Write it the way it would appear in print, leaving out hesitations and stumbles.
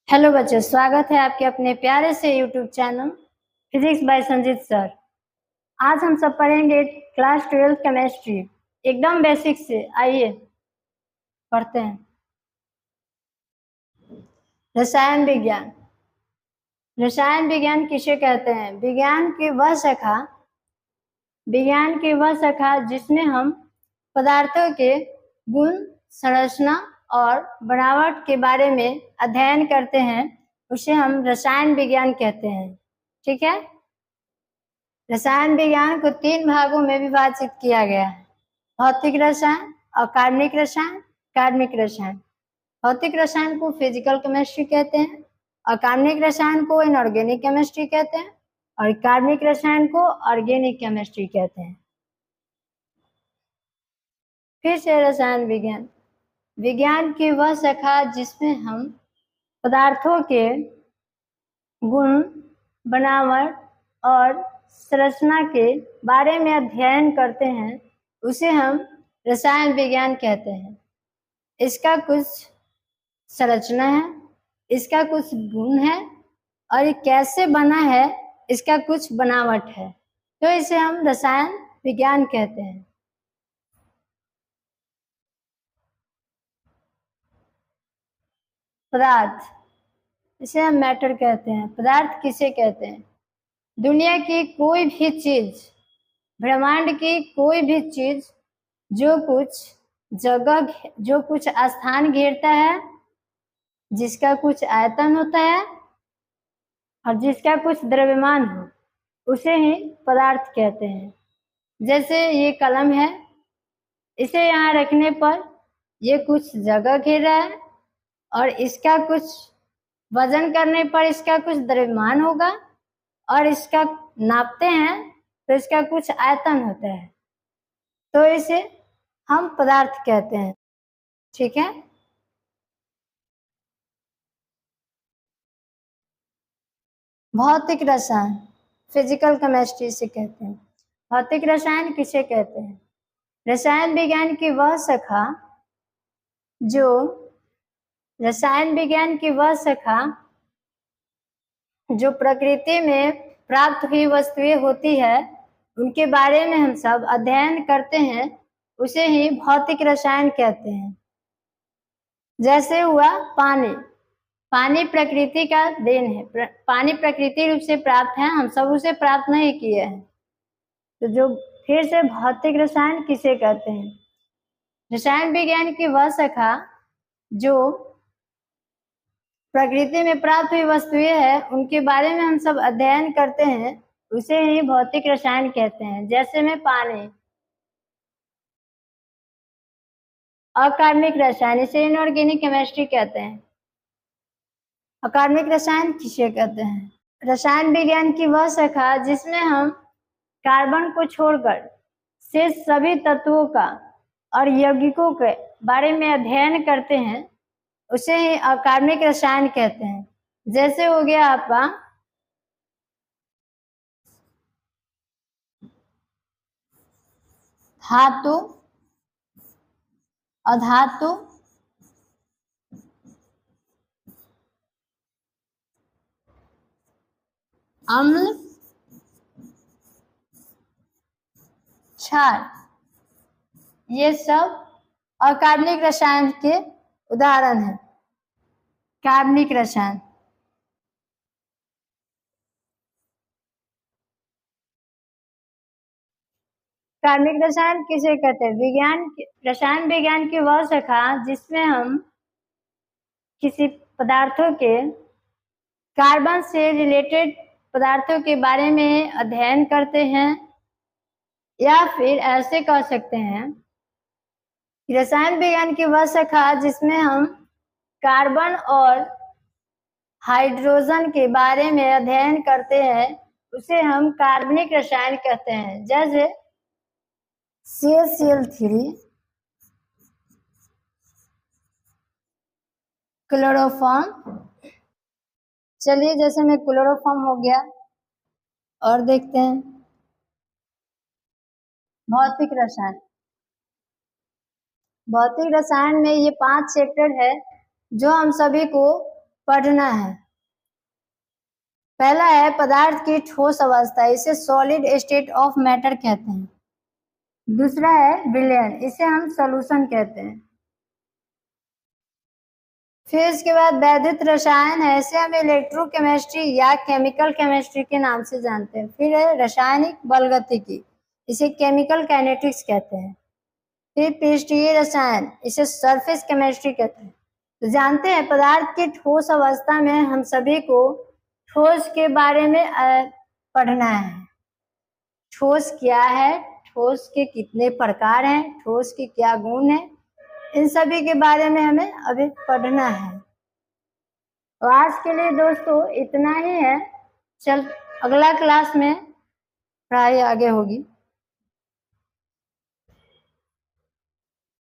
Hello बच्चों, स्वागत है आपके अपने प्यारे से YouTube channel physics bye Sanjeet sir. आज हम सब पढ़ेंगे क्लास 12 केमिस्ट्री एकदम बेसिक से। आइए पढ़ते हैं। रसायन विज्ञान। रसायन विज्ञान किसे कहते हैं? विज्ञान की वह शाखा जिसमें हम पदार्थों के गुण, संरचना और बनावट के बारे में अध्ययन करते हैं, उसे हम रसायन विज्ञान कहते हैं। ठीक है। रसायन विज्ञान को 3 भागों में विभाजित किया गया है: भौतिक रसायन, अकार्बनिक रसायन, कार्बनिक रसायन। भौतिक रसायन को फिजिकल केमिस्ट्री कहते हैं, अकार्बनिक रसायन को इनऑर्गेनिक केमिस्ट्री कहते हैं और कार्बनिक रसायन को ऑर्गेनिक केमिस्ट्री कहते हैं। फिर से रसायन विज्ञान। विज्ञान की वह शाखा जिसमें हम पदार्थों के गुण, बनावट और संरचना के बारे में अध्ययन करते हैं, उसे हम रसायन विज्ञान कहते हैं। इसका कुछ संरचना है, इसका कुछ गुण है और ये कैसे बना है, इसका कुछ बनावट है, तो इसे हम रसायन विज्ञान कहते हैं। पदार्थ, इसे हम मैटर कहते हैं। पदार्थ किसे कहते हैं? दुनिया की कोई भी चीज, ब्रह्मांड की कोई भी चीज जो कुछ स्थान घेरता है, जिसका कुछ आयतन होता है और जिसका कुछ द्रव्यमान हो, उसे ही पदार्थ कहते हैं। जैसे ये कलम है, इसे यहाँ रखने पर ये कुछ जगह घेर रहा है और इसका कुछ वजन करने पर इसका कुछ द्रव्यमान होगा और इसका नापते हैं तो इसका कुछ आयतन होता है, तो इसे हम पदार्थ कहते हैं। ठीक है। भौतिक रसायन, फिजिकल केमिस्ट्री से कहते हैं। भौतिक रसायन किसे कहते हैं? रसायन विज्ञान की वह शाखा जो प्रकृति में प्राप्त हुई वस्तुएं होती है, उनके बारे में हम सब अध्ययन करते हैं, उसे ही भौतिक रसायन कहते हैं। जैसे हुआ पानी। पानी प्रकृति का देन है, पानी प्रकृति रूप से प्राप्त है, हम सब उसे प्राप्त नहीं किए हैं। तो जो फिर से भौतिक रसायन किसे कहते हैं? रसायन विज्ञान की वह शाखा जो प्रकृति में प्राप्त हुई वस्तुएं है, उनके बारे में हम सब अध्ययन करते हैं, उसे ही भौतिक रसायन कहते हैं। जैसे में पानी। अकार्बनिक रसायन, इसे इनऑर्गेनिक केमिस्ट्री कहते हैं। अकार्बनिक रसायन किसे कहते हैं? रसायन विज्ञान की वह शाखा जिसमें हम कार्बन को छोड़कर शेष सभी तत्वों का और यौगिकों के बारे में अध्ययन करते हैं, उसे ही अकार्बनिक रसायन कहते हैं। जैसे हो गया आपका धातु, अधातु, अम्ल, क्षार, ये सब अकार्बनिक रसायन के उदाहरण हैं। कार्बनिक रसायन। कार्बनिक रसायन किसे कहते हैं? रसायन विज्ञान की वह शाखा जिसमें हम किसी पदार्थों के, कार्बन से रिलेटेड पदार्थों के बारे में अध्ययन करते हैं, या फिर ऐसे कह सकते हैं रसायन विज्ञान की वह शाखा जिसमें हम कार्बन और हाइड्रोजन के बारे में अध्ययन करते हैं, उसे हम कार्बनिक रसायन कहते हैं। जैसे CaCl3, क्लोरोफॉर्म। चलिए, जैसे में क्लोरोफॉर्म हो गया, और देखते हैं भौतिक रसायन। भौतिक रसायन में ये 5 चैप्टर है जो हम सभी को पढ़ना है। पहला है पदार्थ की ठोस अवस्था, इसे सॉलिड स्टेट ऑफ मैटर कहते हैं। दूसरा है विलयन, इसे हम सॉल्यूशन कहते हैं। फिर इसके बाद वैद्युत रसायन है, इसे हम इलेक्ट्रोकेमिस्ट्री या केमिकल केमिस्ट्री के नाम से जानते हैं। फिर है रासायनिक बलगतिकी, इसे केमिकल काइनेटिक्स कहते हैं। फिर पृष्ठीय रसायन, इसे सरफेस केमिस्ट्री कहते हैं। तो जानते हैं पदार्थ की ठोस अवस्था में हम सभी को ठोस के बारे में पढ़ना है। ठोस क्या है, ठोस के कितने प्रकार हैं, ठोस के क्या गुण हैं, इन सभी के बारे में हमें अभी पढ़ना है। तो आज के लिए दोस्तों इतना ही है। चल अगला क्लास में पढ़ाई आगे होगी।